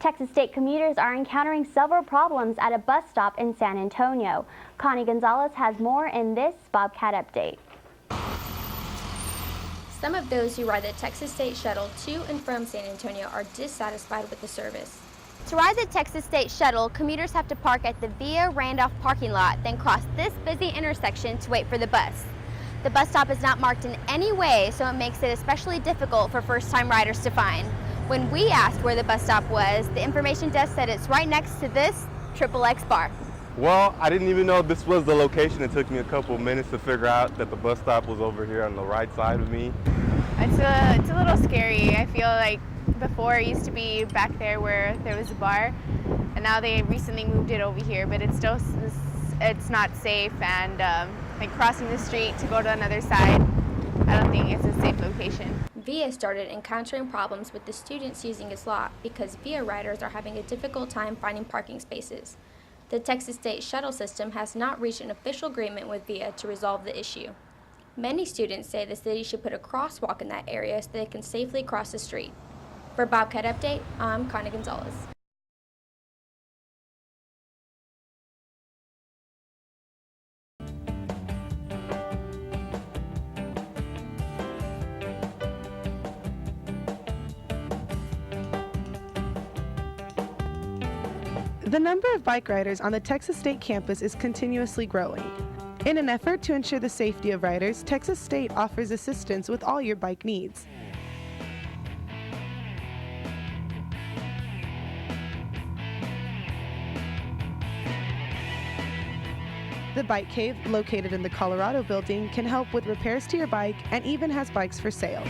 Texas State commuters are encountering several problems at a bus stop in San Antonio. Connie Gonzalez has more in this Bobcat Update. Some of those who ride the Texas State Shuttle to and from San Antonio are dissatisfied with the service. To ride the Texas State Shuttle, commuters have to park at the Via Randolph parking lot, then cross this busy intersection to wait for the bus. The bus stop is not marked in any way, so it makes it especially difficult for first-time riders to find. When we asked where the bus stop was, the information desk said it's right next to this XXX bar. Well, I didn't even know this was the location. It took me a couple of minutes to figure out that the bus stop was over here on the right side of me. It's a little scary. I feel like before it used to be back there where there was a bar, and now they recently moved it over here, but it's still, it's not safe, and like crossing the street to go to another side, I don't think it's a safe location. VIA started encountering problems with the students using its lot because VIA riders are having a difficult time finding parking spaces. The Texas State Shuttle system has not reached an official agreement with VIA to resolve the issue. Many students say the city should put a crosswalk in that area so they can safely cross the street. For Bobcat Update, I'm Connie Gonzalez. The number of bike riders on the Texas State campus is continuously growing. In an effort to ensure the safety of riders, Texas State offers assistance with all your bike needs. The Bike Cave, located in the Colorado building, can help with repairs to your bike and even has bikes for sale.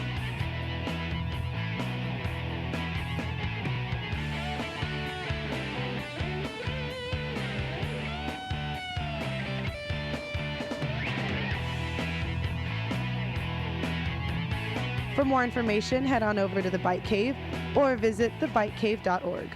For more information, head on over to the Bike Cave or visit thebikecave.org.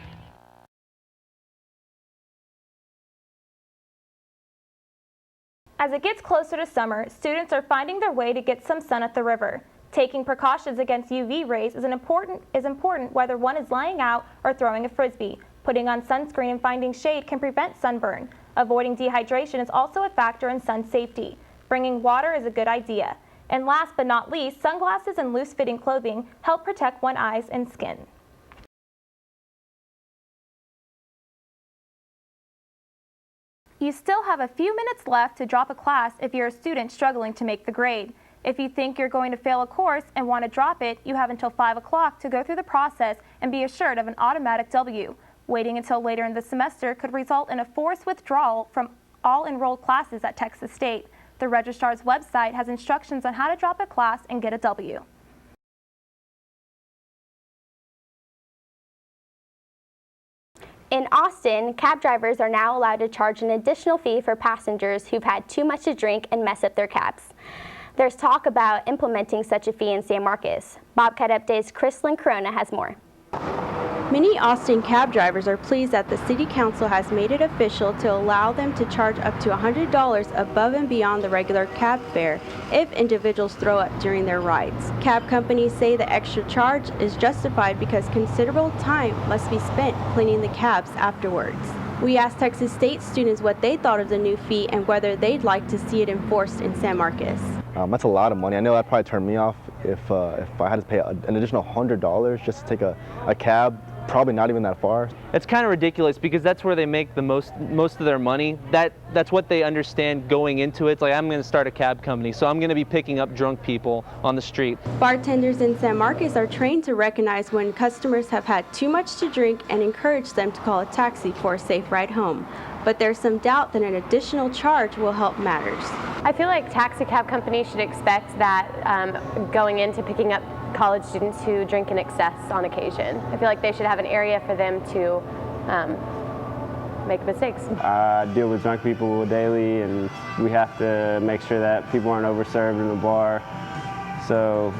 As it gets closer to summer, students are finding their way to get some sun at the river. Taking precautions against UV rays is important whether one is lying out or throwing a frisbee. Putting on sunscreen and finding shade can prevent sunburn. Avoiding dehydration is also a factor in sun safety. Bringing water is a good idea. And last but not least, sunglasses and loose-fitting clothing help protect one's eyes and skin. You still have a few minutes left to drop a class if you're a student struggling to make the grade. If you think you're going to fail a course and want to drop it, you have until 5 o'clock to go through the process and be assured of an automatic W. Waiting until later in the semester could result in a forced withdrawal from all enrolled classes at Texas State. The registrar's website has instructions on how to drop a class and get a W. In Austin, cab drivers are now allowed to charge an additional fee for passengers who've had too much to drink and mess up their cabs. There's talk about implementing such a fee in San Marcos. Bobcat Update's Chrislyn Corona has more. Many Austin cab drivers are pleased that the City Council has made it official to allow them to charge up to $100 above and beyond the regular cab fare if individuals throw up during their rides. Cab companies say the extra charge is justified because considerable time must be spent cleaning the cabs afterwards. We asked Texas State students what they thought of the new fee and whether they'd like to see it enforced in San Marcos. That's a lot of money. I know that'd probably turn me off if I had to pay an additional $100 just to take a cab. Probably not even that far. It's kind of ridiculous because that's where they make the most of their money. That's what they understand going into it. It's like, I'm going to start a cab company, so I'm going to be picking up drunk people on the street. Bartenders in San Marcos are trained to recognize when customers have had too much to drink and encourage them to call a taxi for a safe ride home. But there's some doubt that an additional charge will help matters. I feel like taxi cab companies should expect that going into picking up college students who drink in excess on occasion. I feel like they should have an area for them to make mistakes. I deal with drunk people daily, and we have to make sure that people aren't overserved in the bar. So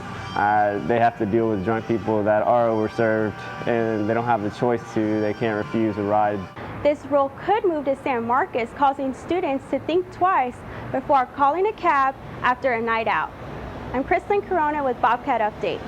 they have to deal with drunk people that are overserved, and they don't have the choice to. They can't refuse a ride. This rule could move to San Marcos, causing students to think twice before calling a cab after a night out. I'm Chrislyn Corona with Bobcat Update.